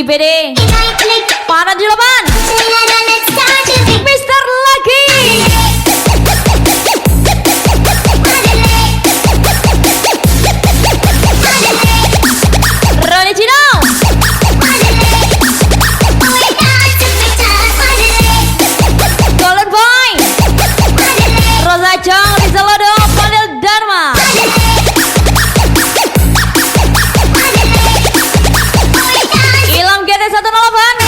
di PD. Para di depan Mister Lucky. Roni Cino. Golden Boy. Rosa Chong, Lisa Lodo, Fadil Dharma. Ilham GT 108.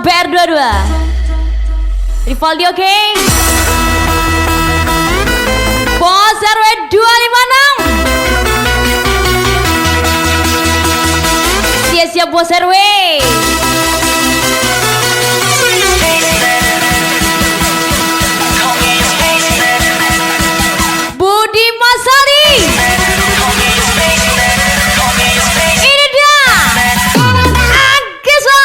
BR22 Rivaldi oke. Bos RW 256. Siap-siap Bos RW. Budi Masali. Ini dia Agesa.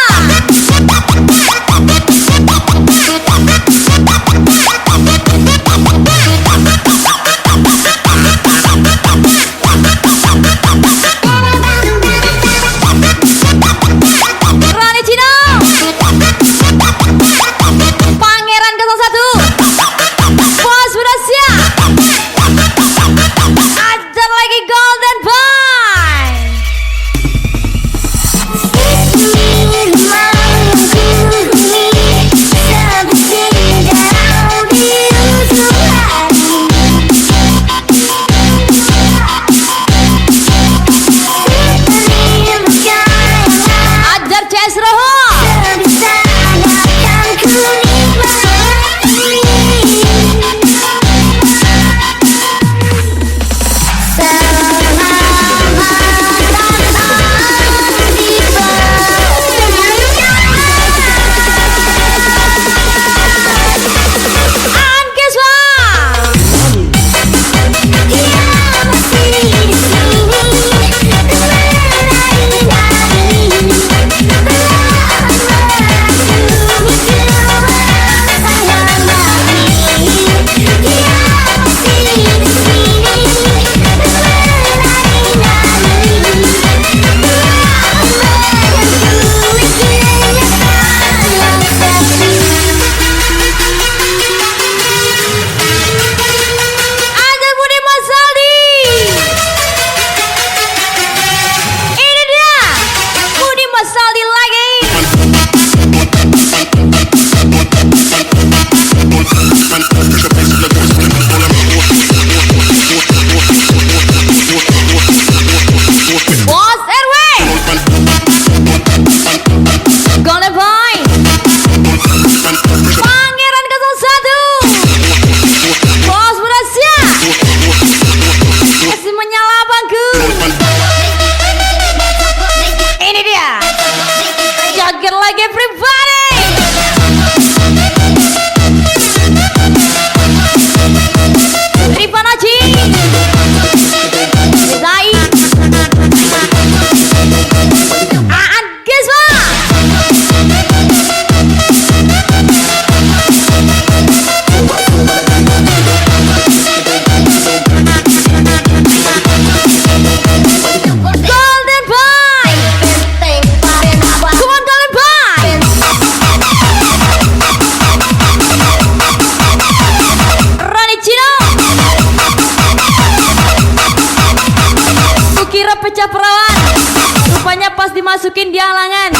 masukin di halangan.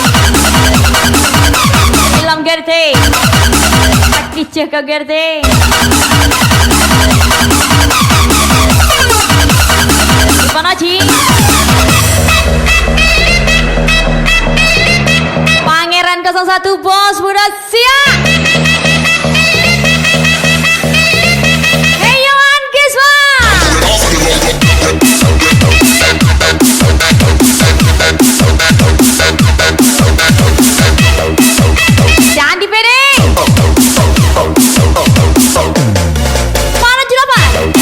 Ilham Gerte, Kiceh ke Gerte. Panaci, Pangeran 01 Bos Budak siap. Hey Yohan Kiswa. Jangan dipede. Mana jelapan?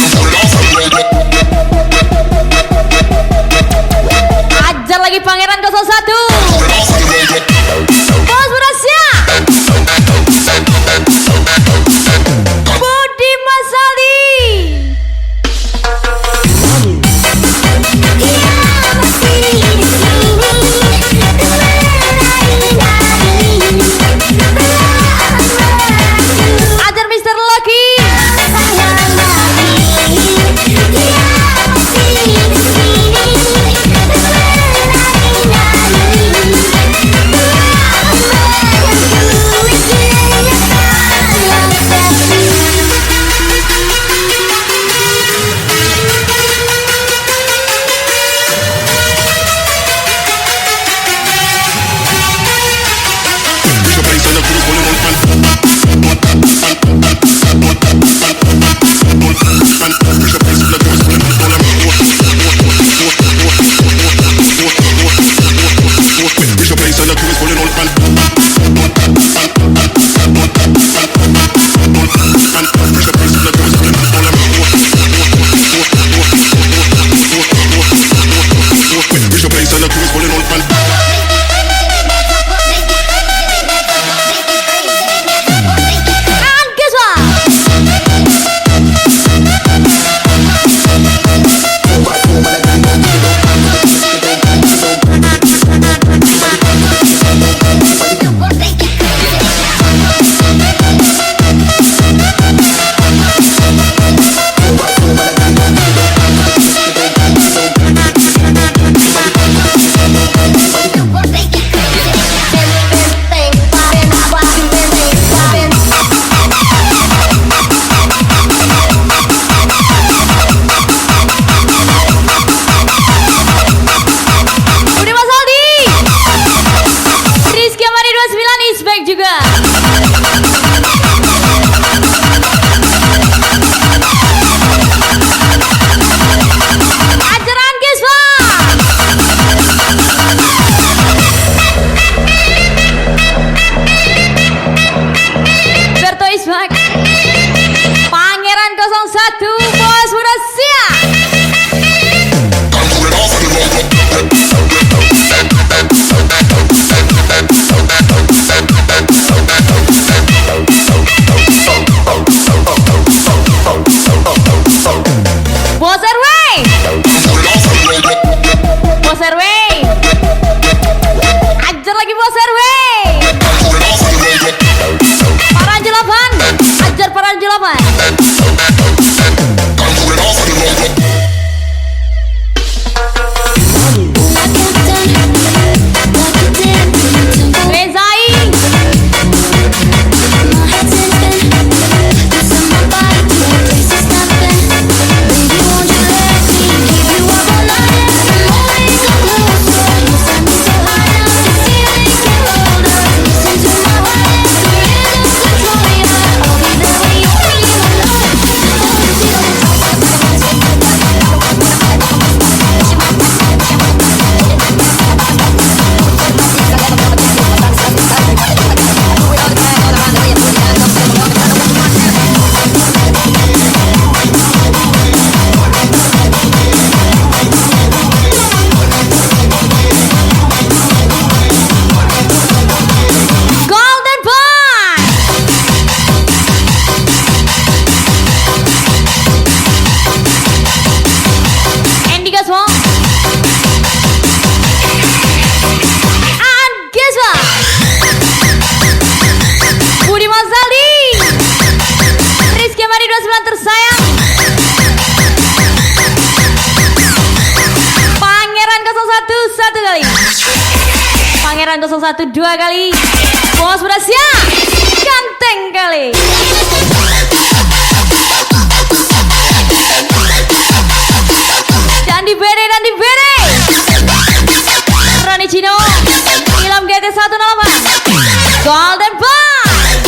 Pangeran 012 kali. Bos berhasil. Ganteng kali. Dan di bere. Rani Cino. Ilham GT 108. Golden Boy.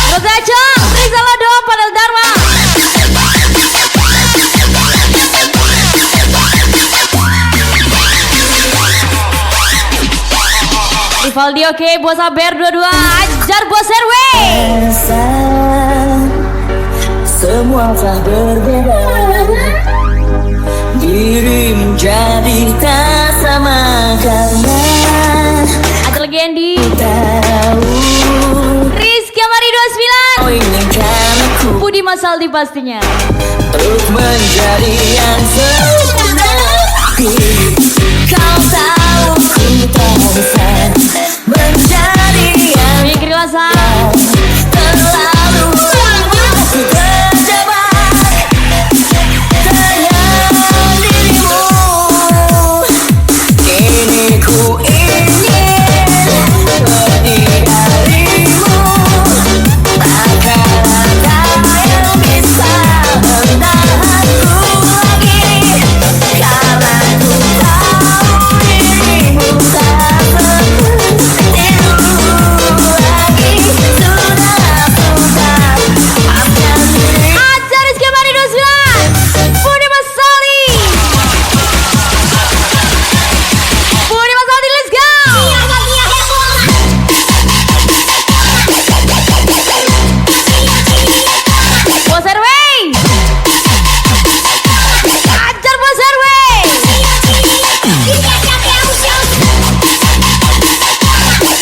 Rosa Chong, Rizal Lodo, Padel Dharma. Rivaldi oke, Bos Aber 22. Ajar Bos RW. Semua telah berbeda, dirimu jadi tak sama karena ada lagi Andy. tahu Rizky Amari 29. kau inginkan aku Budi Masaldi pastinya. untuk menjadi yang sempurna. Kau tahu ku tak bisa menjadi yang Mikri Lasa. terlalu lama ku terjebak dengan dirimu. Kini ku ingin pergi darimu, takkan ada yang bisa menahanku lagi, karena ku tahu dirimu tak seperti dulu lagi. Sudah maafkan diri. Ajar Rizky Amari 29. Budi Masaldi. Budi Masaldi, let's go. Bos RW. Ajar Bos RW.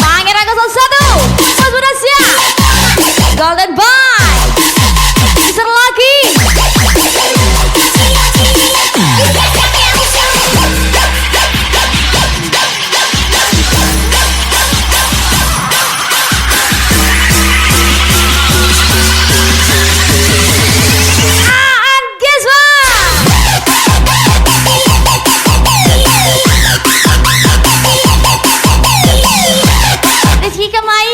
Pangeran 01. Bos udah siap. Golden Boy. Bisa lagi. Aan Giswa. Rizky Kamai.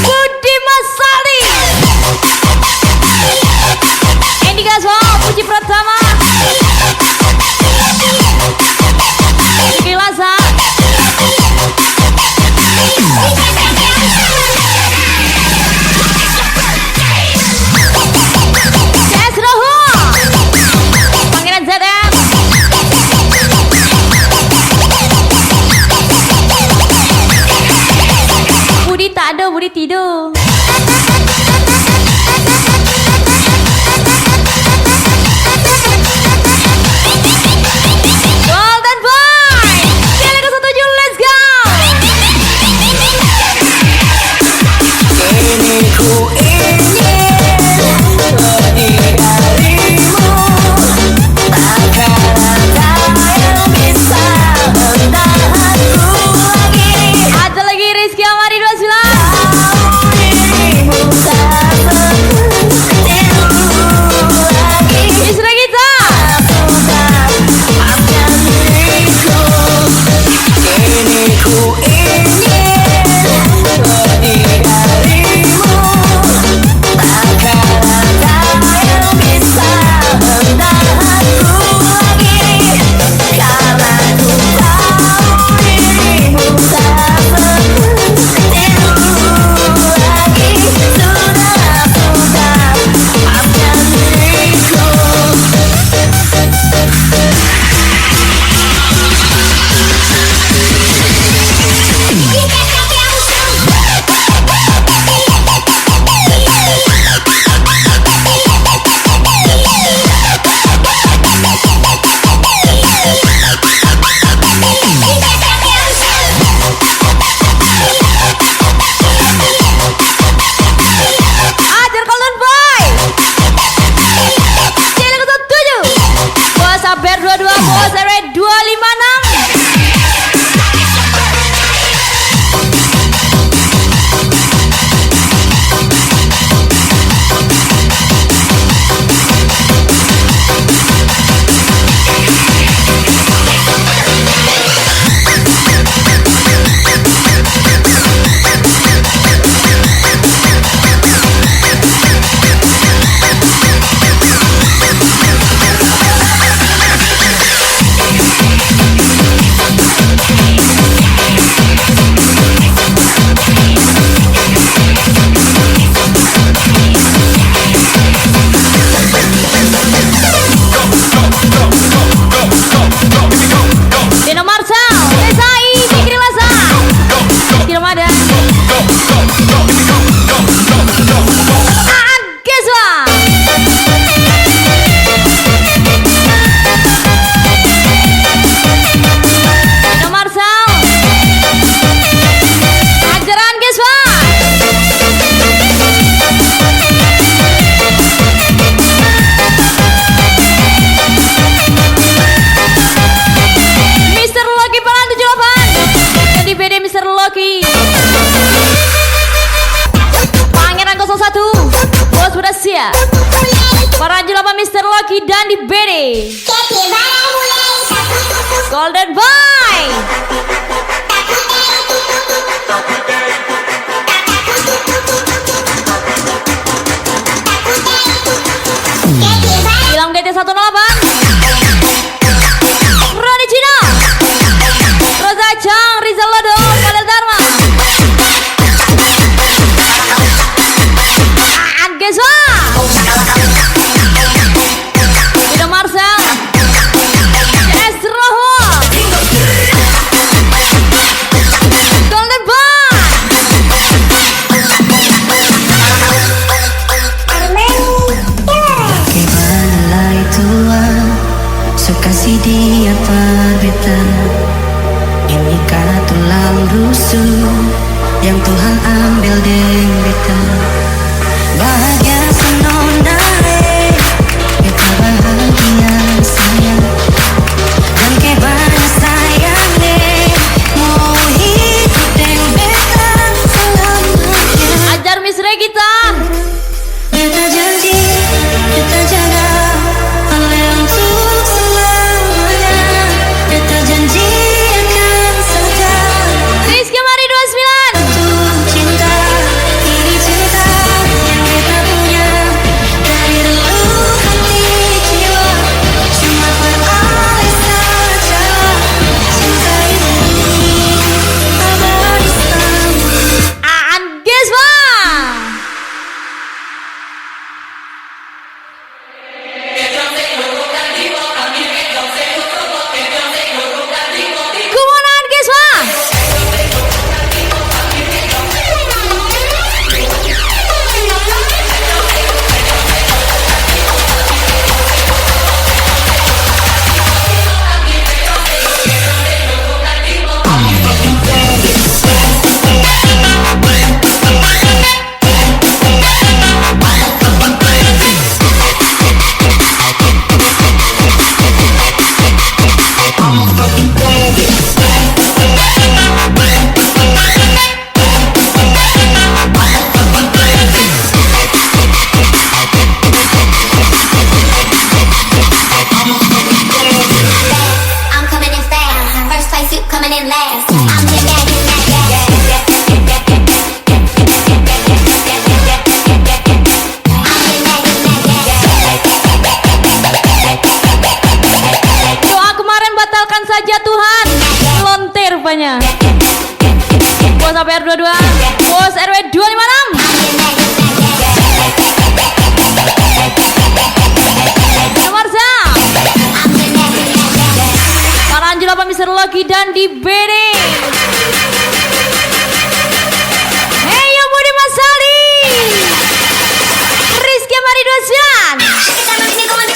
Budi Masaldi. Andy Gaswa, Puji Pratama. Mikri Lasa. Jess Rohu. Pangeran ZM. Budi tak ada, Budi tidur. Golden Boy. Kali ke-17, let's go. Kini ku ingin pergi darimu, takkan ada yang bisa menahanku lagi. Ada lagi Rizky Amari 29. Dirimu tak seperti dulu lagi. Istri kita. Sudah maafkan diriku. Kini ku ingin pergi darimu, ya. Para jelapa Mr. Lucky dan di BD Golden Boy. Ilham GT108 Roni Cina Rosa Chang Rizal Lodo Fadel Dharma Geswa Ida Marcel Esroho Golden Boy. Bagaimana Tuhan kasih dia perbetan. Inikah tulang rusuk yang Tuhan ambil dengan bahagia senonare kita bahagia sayang dan kebana sayang deh mau hidup dan beta selamanya. Ajar Miss Regita Beta janji beta jaga hal yang untuk selamanya. Beta janji akan saja Rizky Mari 29 untuk cinta. Ini cinta yang beta punya dari dulu hati jiwa. Cuma beralih saja cinta ini abadi selama. Aan Geswa. Kumonan Geswa. I'm coming in fast. First place, you coming in last. I'm the Doa kemarin batalkan saja Tuhan. Lonte rupanya. Bos APR 22, Bos RW 256. Nomor Zam. Para Angela Mr. Lucky dan di BD. Hey yo Budi Masali. Rizky Mari 29.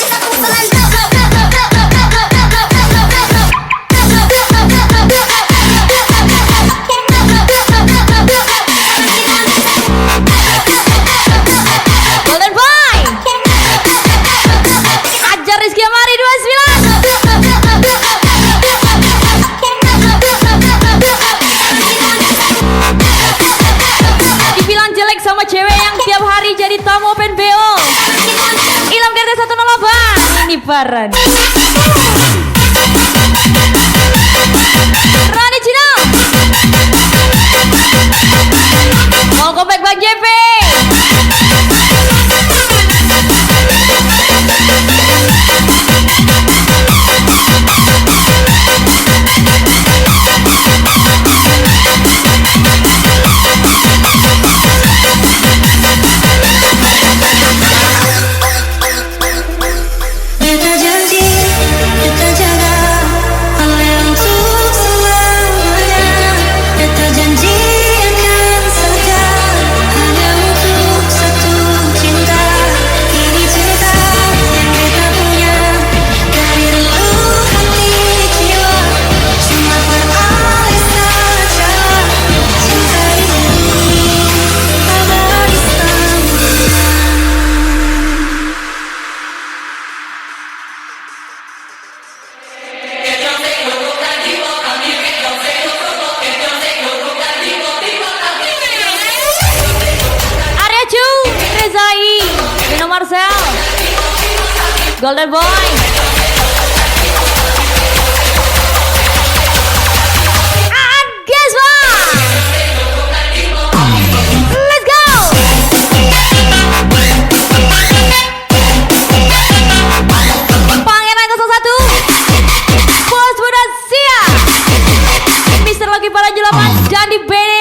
Golden Boy. Ajar Rizky Mari 29. Dibilang jelek sama cewek yang tiap hari jadi tamu open BO. Ilham GT108. Ini Baran. Rani Cina. Welcome back Bang JP. Beta janji beta jaga hal yang untuk selamanya. Golden Boy. And guess what? Let's go. Pangeran 01 Bos Muda Sia, Mister Loki Parajulapan dan di Bene.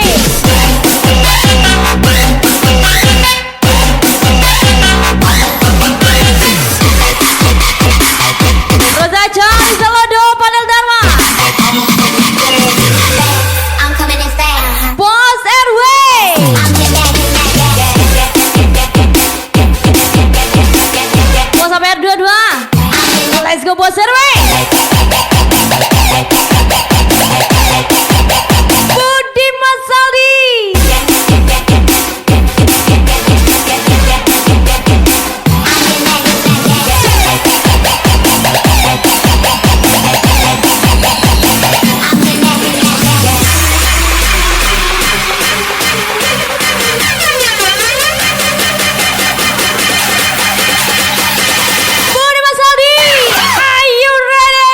Rosa Joy Selodo Panel Dharma, I'm coming in fast. Bos RW, Bos APR 22. Let's go Bos RW. Budi Masaldi, Budi Masaldi, are you ready?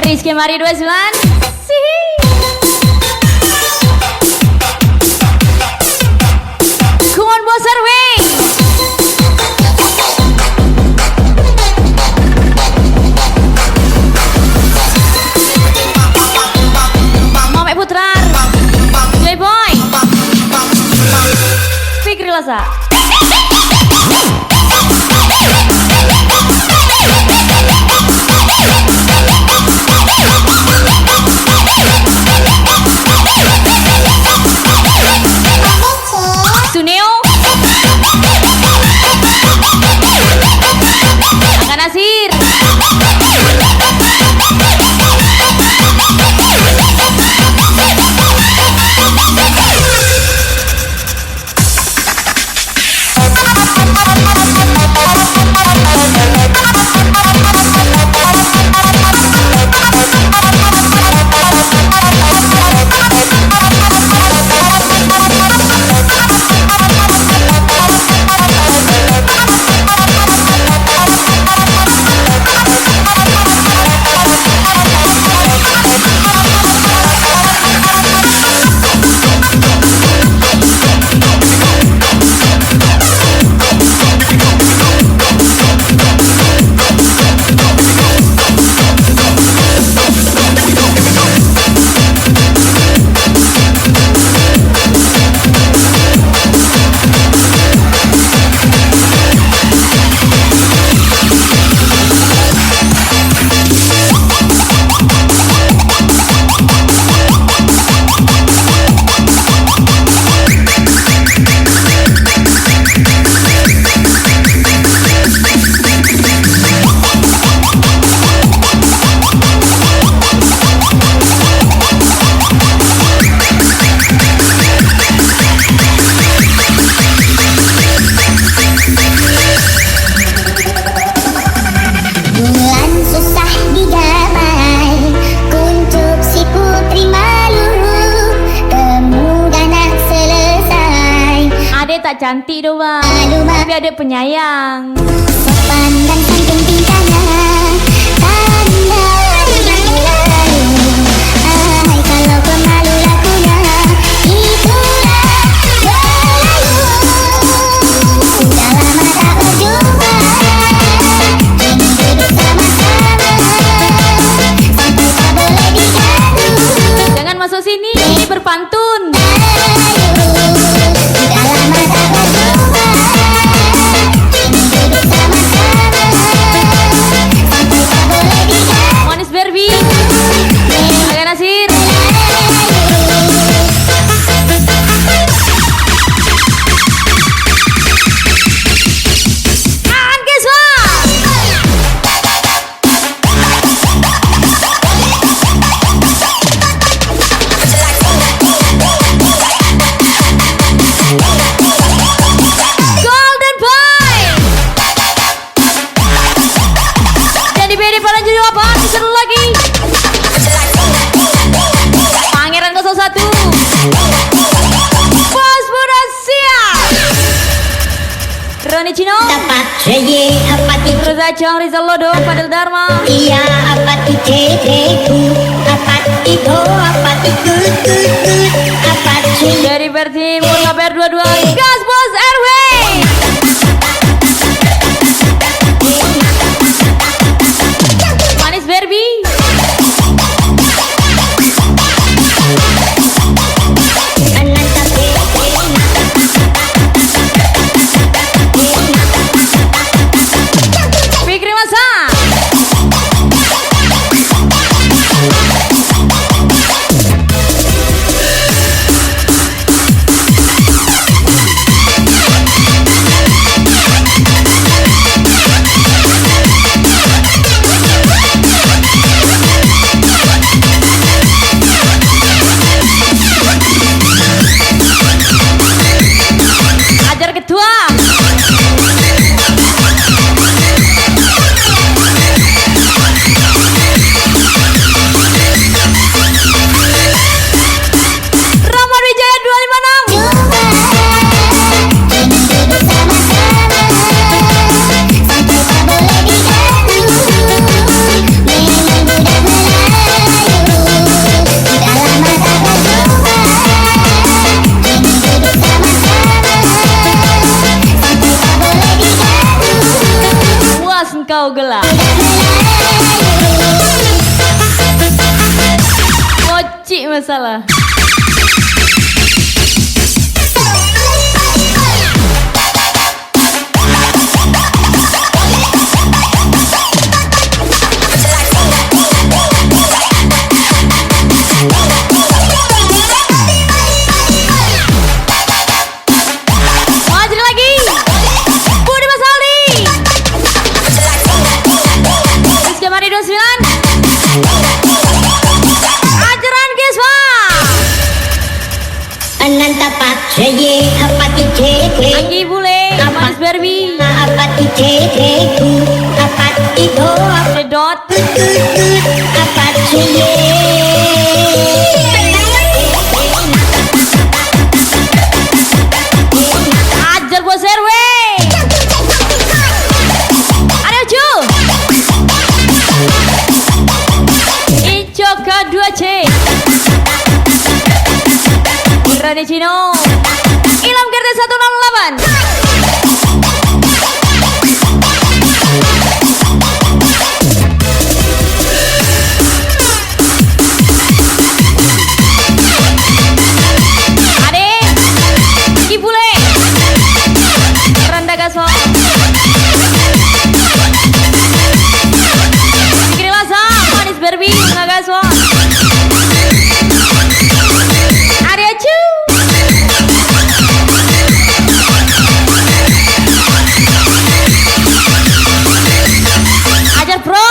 Rizky Mari 29. Sihi. Come on Bos RW. Mame Putra, Joy Boy, Fikri Lasa. Suneo, Angga Nasir, Bulan susah digamai, kuncup si putri malu, kemudian nak selesai. Adek tak cantik doh bang, Malu tapi adek penyayang. sopan dan santun tingkahnya, tanda yang lalu. Hai kalau pemalu lakunya, itulah berlalu. Sudah lama tak berjumpa, kini duduk sama-sama, sampai tak boleh diganggu. Jangan masuk sini, ini berpantun. Sudah lama tak berjumpa, kini duduk sama-sama, sampai tak boleh diganggu. Monis Barbie, Angga Nasir, and guess what? Seye apa ti Reza Chang, Rizal Lodo, Fadil Dharma. iya apa ti ceku apa ti do apa ti kut apa seye Dari Berti, Murkaber 22. Gas Bos RW. Manis Berbi. ananta Fikri Masa. Ajar Ketua. Rahmat Wijaya 256. Puas engkau gelap. Kocik masalah. Maju lagi. Budi Mas Aldi. Rizky Mari 29. Ajaran Giswa. ananta pak seye apa ti ceku Anggi Bule. Manis Berbi. apa ti ceku apa ti do apa Dedot. apa seye Ajar Bos RW. Ada Ucu. Ico K2C. Rani Cino. Ilham Gerda 108. Ade. Ki Bule. Randa Gaswa. Fikri Masa. Manis Berbi. Nagaswa. Arya Cu. Ajar Pro.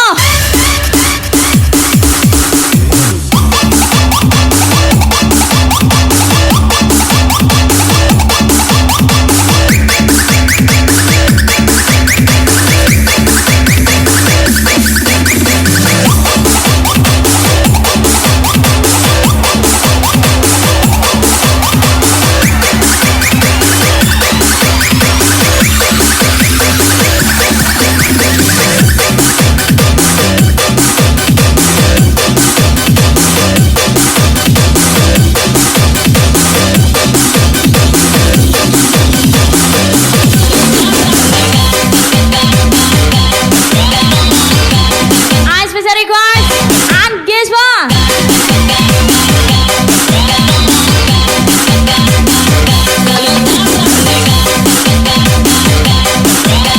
I special request and Giswa.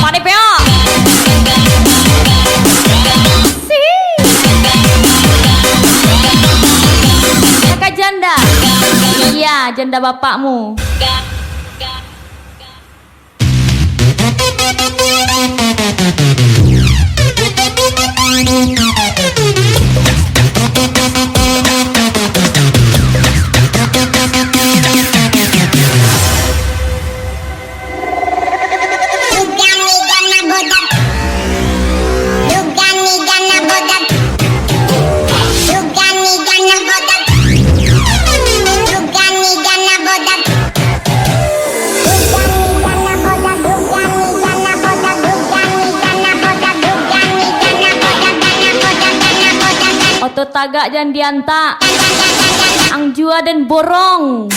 Mani Peo. Si. Kakak janda. Iya, janda bapakmu. Tagak dan Dianta, Angjua dan Borong.